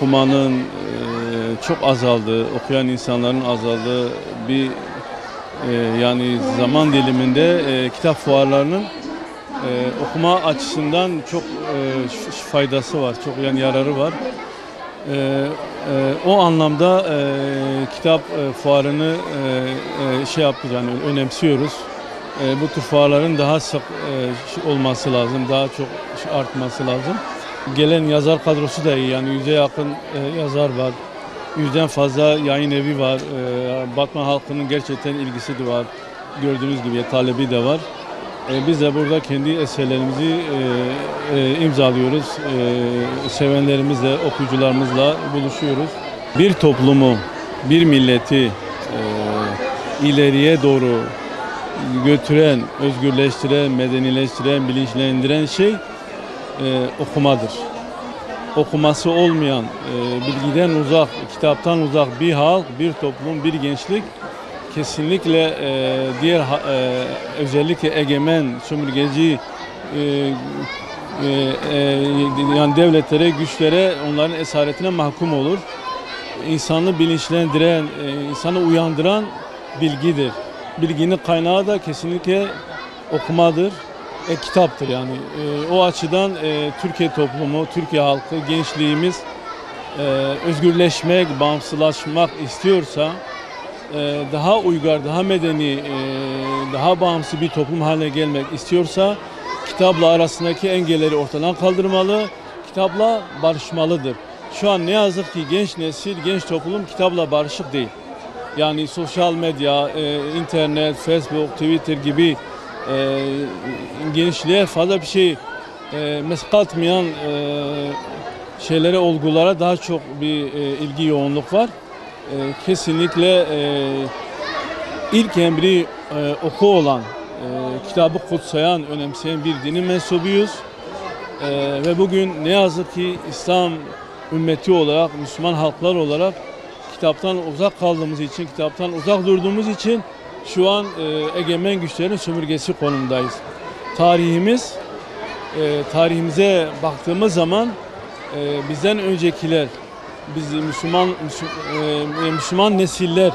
okumanın çok azaldığı, okuyan insanların azaldığı bir yani zaman diliminde kitap fuarlarının okuma açısından çok faydası var, çok yani yararı var. O anlamda kitap fuarını şey yaptık, yani önemsiyoruz. Bu tür fuarların daha sık olması lazım, daha çok artması lazım. Gelen yazar kadrosu da iyi, yani 100'e yakın yazar var, 100'den fazla yayın evi var. Batman halkının gerçekten ilgisi de var, gördüğünüz gibi talebi de var. Biz de burada kendi eserlerimizi imzalıyoruz. Sevenlerimizle, okuyucularımızla buluşuyoruz. Bir toplumu, bir milleti ileriye doğru götüren, özgürleştiren, medenileştiren, bilinçlendiren şey okumadır. Okuması olmayan, bilgiden uzak, kitaptan uzak bir halk, bir toplum, bir gençlik kesinlikle diğer özellikle egemen, sömürgeci yani devletlere, güçlere, onların esaretine mahkum olur. İnsanı bilinçlendiren, insanı uyandıran bilgidir. Bilginin kaynağı da kesinlikle okumadır, kitaptır yani. O açıdan Türkiye toplumu, Türkiye halkı, gençliğimiz özgürleşmek, bağımsızlaşmak istiyorsa, daha uygar, daha medeni, daha bağımsız bir toplum haline gelmek istiyorsa kitapla arasındaki engelleri ortadan kaldırmalı, kitapla barışmalıdır. Şu an ne yazık ki genç nesil, genç toplum kitapla barışık değil. Yani sosyal medya, internet, Facebook, Twitter gibi gençliğe fazla bir şey katmayan şeylere, olgulara daha çok bir ilgi, yoğunluk var. Kesinlikle ilk emri oku olan, kitabı kutsayan, önemseyen bir dinin mensubuyuz. Ve bugün ne yazık ki İslam ümmeti olarak, Müslüman halklar olarak kitaptan uzak kaldığımız için, kitaptan uzak durduğumuz için şu an egemen güçlerin sömürgesi konumundayız. Tarihimize baktığımız zaman bizden öncekiler, biz Müslüman nesiller,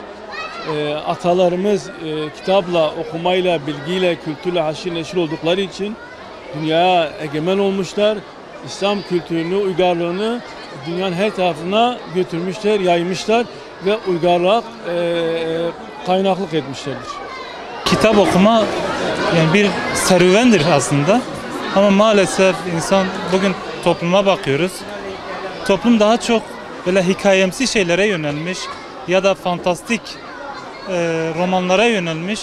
atalarımız kitapla, okumayla, bilgiyle, kültürle haşir neşir oldukları için dünyaya egemen olmuşlar. İslam kültürünü, uygarlığını dünyanın her tarafına götürmüşler, yaymışlar ve uygarlığa kaynaklık etmişlerdir. Kitap okuma yani bir serüvendir aslında. Ama maalesef insan, bugün topluma bakıyoruz. Toplum daha çok böyle hikayemsi şeylere yönelmiş ya da fantastik romanlara yönelmiş.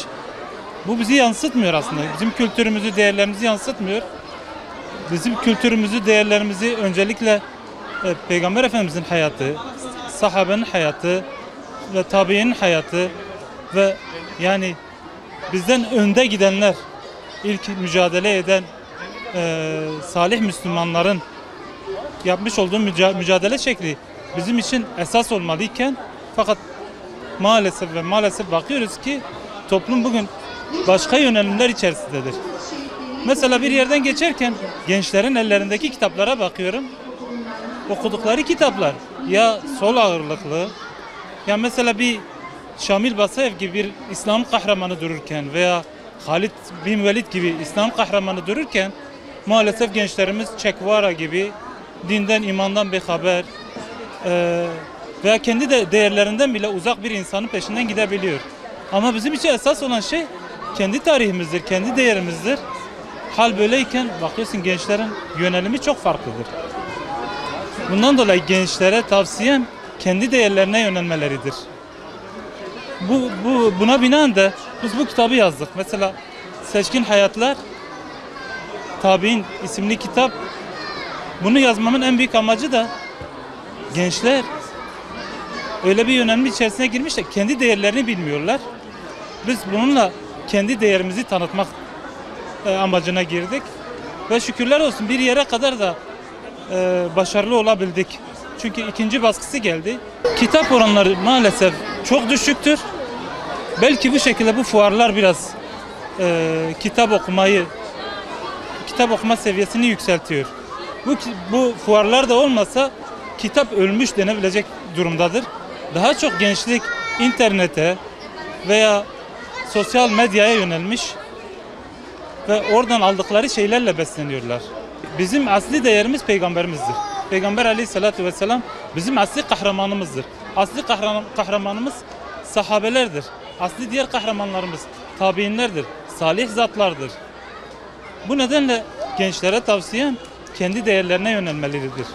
Bu bizi yansıtmıyor aslında. Bizim kültürümüzü, değerlerimizi yansıtmıyor. Bizim kültürümüzü, değerlerimizi öncelikle Peygamber Efendimizin hayatı, sahabenin hayatı ve tabiinin hayatı ve yani bizden önde gidenler, ilk mücadele eden salih Müslümanların yapmış olduğu mücadele şekli bizim için esas olmalıyken, fakat maalesef bakıyoruz ki toplum bugün başka yönelimler içerisindedir. Mesela bir yerden geçerken gençlerin ellerindeki kitaplara bakıyorum. Okudukları kitaplar ya sol ağırlıklı, ya mesela bir Şamil Basayev gibi bir İslam kahramanı dururken veya Halid bin Velid gibi İslam kahramanı dururken maalesef gençlerimiz Çekvara gibi dinden, imandan bexaber veya kendi de değerlerinden bile uzak bir insanın peşinden gidebiliyor. Ama bizim için esas olan şey kendi tarihimizdir, kendi değerimizdir. Hal böyleyken bakıyorsun gençlerin yönelimi çok farklıdır. Bundan dolayı gençlere tavsiyem kendi değerlerine yönelmeleridir. Buna binaen de biz bu kitabı yazdık. Mesela Seçkin Hayatlar Tabi'in isimli kitap. Bunu yazmamın en büyük amacı da gençler öyle bir yönelim içerisine girmişler, kendi değerlerini bilmiyorlar. Biz bununla kendi değerimizi tanıtmak amacına girdik. Ve şükürler olsun bir yere kadar da başarılı olabildik. Çünkü ikinci baskısı geldi. Kitap oranları maalesef çok düşüktür. Belki bu şekilde bu fuarlar biraz kitap okuma seviyesini yükseltiyor. Bu fuarlar da olmasa kitap ölmüş denebilecek durumdadır. Daha çok gençlik internete veya sosyal medyaya yönelmiş ve oradan aldıkları şeylerle besleniyorlar. Bizim asli değerimiz peygamberimizdir. Peygamber aleyhissalatü vesselam bizim asli kahramanımızdır. Asli kahramanımız sahabelerdir. Asli diğer kahramanlarımız tabiinlerdir, salih zatlardır. Bu nedenle gençlere tavsiyem kendi değerlerine yönelmeleridir.